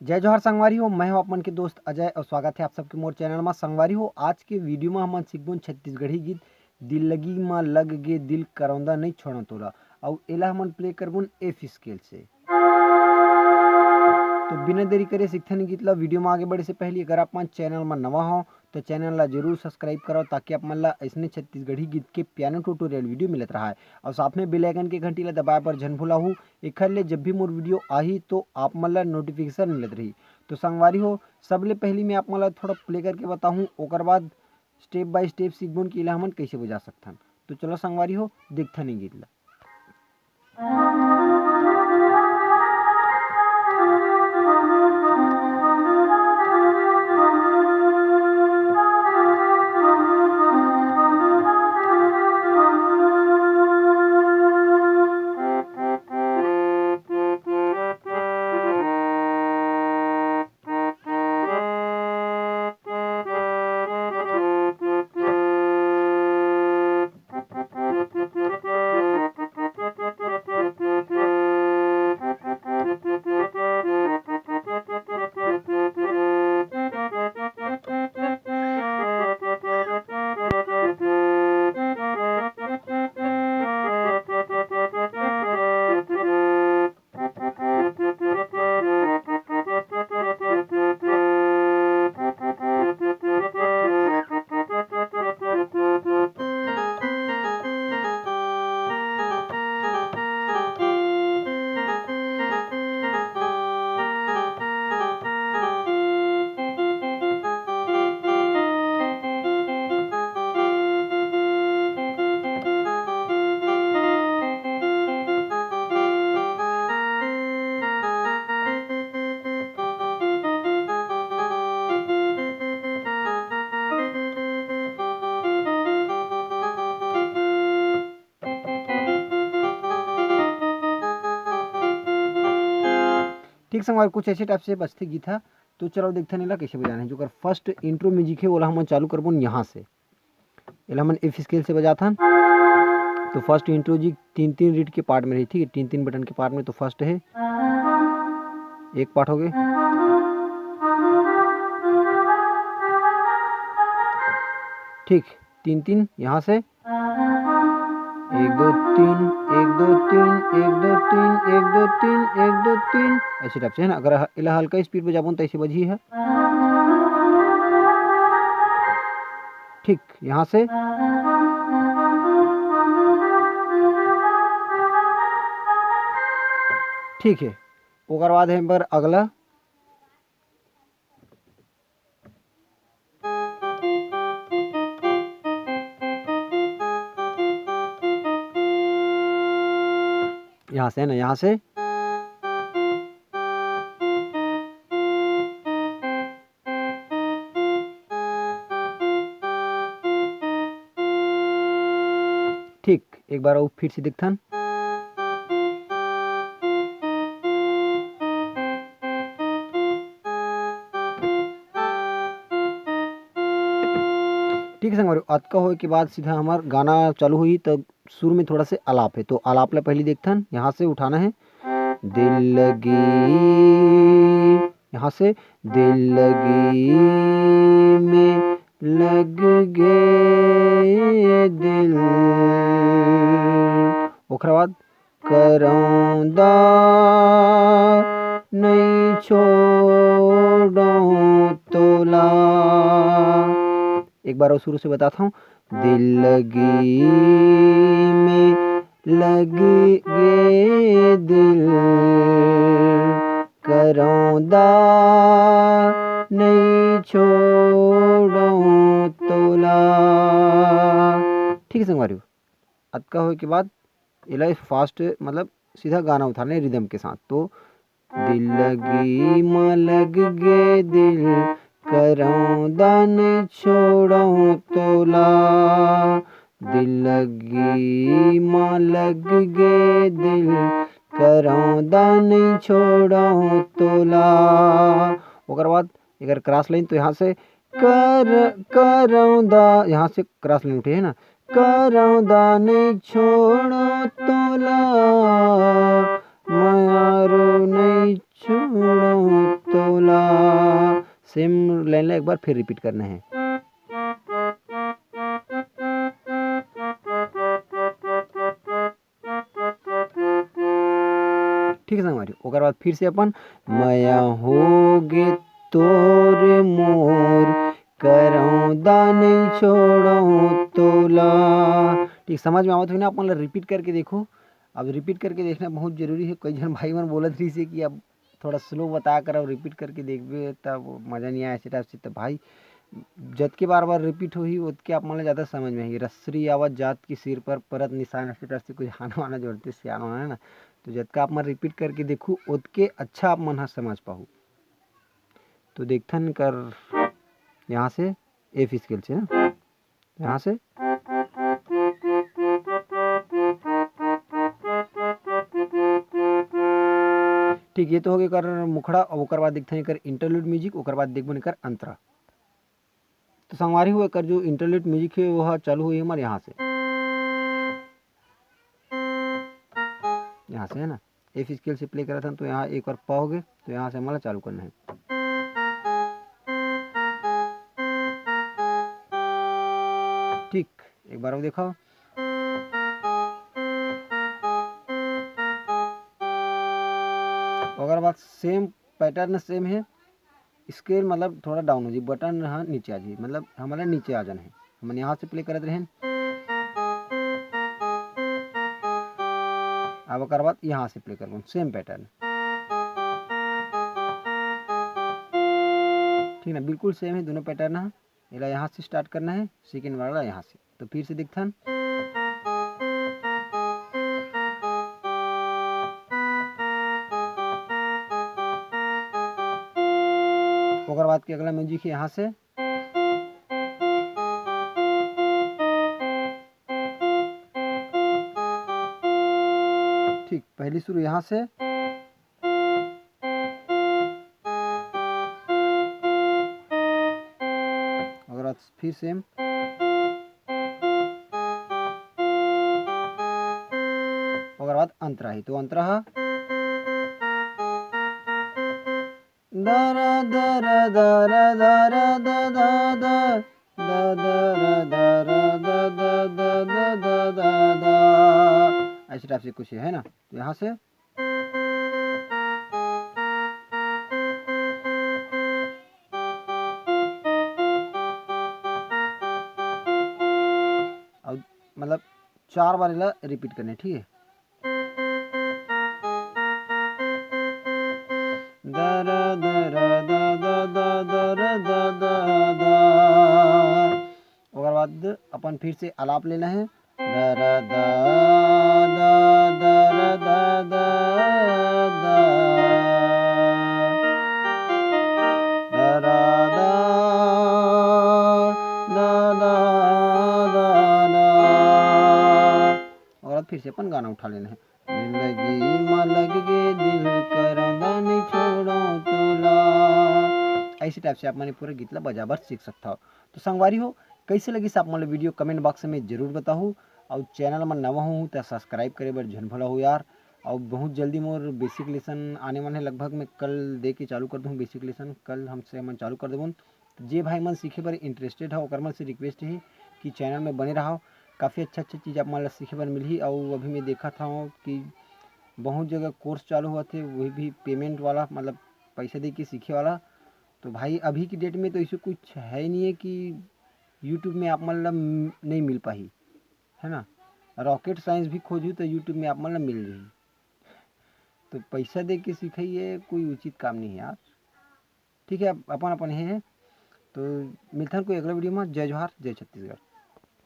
जय जोहार संगवारी हो। मैं हूं आप मन के दोस्त अजय और स्वागत है आप सबके मोर चैनल में। संगवारी हो, आज के वीडियो में हम सीखबोन छत्तीसगढ़ी गीत दिल लगी में लग गे दिल करौंदा नहीं छोड़ा तोरा और एला हमन प्ले करबोन एफ स्केल से। तो बिना देरी करे सीखथन गीत ला। वीडियो में आगे बढ़े से पहले अगर आप मन चैनल में नवा हो तो चैनल ला जरूर सब्सक्राइब करो ताकि आप मन ला ऐसने छत्तीसगढ़ी गीत के पियानो ट्यूटोरियल वीडियो मिलत रहा है। और साथ में बेल आइकन के घंटी ला दबाए पर झन भूलाहू। एखर ले जब भी मोर वीडियो आही तो आप मन ला नोटिफिकेशन मिलत रही। तो संगवारी हो, सबले पहले मैं आप मन ला थोड़ा प्ले करके बताहूँ, ओकर बाद स्टेप बाय स्टेप सीखबोन कि एला हमन कैसे बजा सकथन। तो चलो संगवारी हो, देखथन ये गीत ला। ठीक संगवार, कुछ ऐसे टाइप से बजते गीत है। तो चलो देखते हैं कैसे बजाना है। जो कर फर्स्ट इंट्रो म्यूजिक है वो हम चालू करबो यहाँ से। एला हम एफ स्केल से बजाथन। तो फर्स्ट इंट्रो जी तीन तीन रीड के पार्ट में रही, ठीक है, तीन तीन बटन के पार्ट में। तो फर्स्ट है एक पार्ट हो गए, ठीक, तीन तीन यहाँ से एक दो तीन एक दो तीन एक दो तीन एक दो तीन एक दो तीन, ऐसे टाइप से है ना। अगर इला हल्का स्पीड पे जाबो तो ऐसे बजी है, ठीक। यहाँ से ठीक है। ओकर बाद है पर अगला यहाँ से है ना, यहाँ से ठीक। एक बार और फिर से दिखथन। ठीक है संगवारी, अतका होए के बाद सीधा हमार गाना चालू हुई। तब शुरू में थोड़ा से आलाप है, तो आलाप ला पहले देखथन। यहाँ से उठाना है दिल लगी, यहाँ से दिल लगी में लग गे दिल, ओकरा बाद करौंदा नहीं छोड़ो तोला। एक बार और शुरू से बताता हूँ। दिल लगी में लग गे दिल करौंदा नहीं छोड़ो तोला, ठीक है संगवारी। अतका हो के बाद इला फास्ट मतलब सीधा गाना उठाना है रिदम के साथ। तो दिल लगी में लग गे दिल करौंदा नहीं छोड़ो तोला, दिल लगी माँ लग गे दिल करौंदा नहीं छोड़ो तोला। ओकर बाद अगर क्रॉस लाइन, तो यहाँ से करौंदा, यहाँ से क्रॉस लाइन उठे है ना, करौंदा नहीं छोड़ो तोला, मायारो नहीं छोड़ो तोला। सेम लाइन ला एक बार फिर रिपीट करना है। ठीक है संगवारी, ओकर बाद फिर से अपन माया होगे तोर मोर करौदा नहीं छोड़ो तोला। ठीक समझ में आवत हुई ना? अपन ला रिपीट करके देखो। अब रिपीट करके देखना बहुत जरूरी है। कई जन भाई मन बोलत रही से कि अब थोड़ा स्लो बता कर अब रिपीट करके देखबे तब मजा नहीं आया ऐसे टाइप से। तो भाई जतके बार बार रिपीट होही उतके आप मन ला ज़्यादा समझ में आएगी। रस्सी आवत जात की सिर पर परत निशान ऐसे टाइप से कुछ आना वाना जोड़ते से आना है ना। तो जतका आप मन रिपीट करके देखू उतके अच्छा आप मन ह समझ पाहू। तो देखथन कर यहाँ से एफ स्केल से ना, यहाँ से ठीक। ये तो हो गए कर मुखड़ा। और ओकर बाद देखते हैं कर इंटरलूड म्यूजिक, ओकर बाद देखबो कर अंतरा। तो संगवारी हुआ कर जो इंटरलूड म्यूजिक है वह चालू हुई हमारे यहाँ से, यहाँ से है ना। एफ स्केल से प्ले करा था तो यहाँ एक बार पाओगे तो यहाँ से हमारा चालू करना है। ठीक एक बार और देखो। अगर बात सेम पैटर्न सेम है, स्केल मतलब थोड़ा डाउन हो जी, बटन हाँ नीचे आ जी, मतलब हमारा नीचे आ जाना है। हम यहाँ से प्ले करते रहें। अब अगर बात यहाँ से प्ले कर सेम पैटर्न, ठीक ना, बिल्कुल सेम है दोनों पैटर्न है। इला यहाँ से स्टार्ट करना है, सेकेंड वाला यहाँ से। तो फिर से दिखथन ओकर बाद के अगला म्यूजिक है यहाँ से। ठीक पहली शुरू यहाँ से, अगर बाद फिर सेम, अगर बाद अंतरा ही तो अंतरा है दरा दरा दरा दरा दा दा दा ऐसे टाइप से कुछ है ना। तो यहाँ से अब मतलब 4 बार इला रिपीट करने, ठीक है। दरा दरा दा दा दा दरा दा दा दा। ओकर बाद अपन फिर से आलाप लेना है। दरा दा दा दरा दा दा दा दरा दा दा दा दा दा। और फिर से अपन गाना उठा लेना है। जिंदगी में लग गे दिल करौंदा नहीं छोड़ो तोला। ऐसे टाइप से आप मैंने पूरे गीत ला बजाबर सीख सकता हो। तो संगवारी हो कैसे लगी आप मतलब वीडियो कमेंट बॉक्स में जरूर बताओ। और चैनल में नवा हूँ तो सब्सक्राइब करे बर झन भला हो यार। और बहुत जल्दी मोर बेसिक लेसन आने वाले लगभग मैं कल दे के चालू कर दूँ। बेसिक लेसन कल हमसे मन चालू कर देबो। जे भाई मन सीखे बर इंटरेस्टेड है ओकर मन से रिक्वेस्ट है कि चैनल में बने रहो। काफ़ी अच्छा चीज़ आप मन ला सीखे बर मिलही। और अभी मैं देखा था कि बहुत जगह कोर्स चालू हुआ थे, वही भी पेमेंट वाला, मतलब पैसे दे के सीखे वाला। तो भाई अभी की डेट में तो ऐसे कुछ है ही नहीं है कि यूट्यूब में आप मतलब नहीं मिल पाही, है ना। रॉकेट साइंस भी खोजू तो यूट्यूब में आप मतलब मिल रही। तो पैसा दे के सीखिए कोई उचित काम नहीं है यार। ठीक है अपन अपन है। तो मिलता है कोई अगला वीडियो में। जय जोहार, जय छत्तीसगढ़।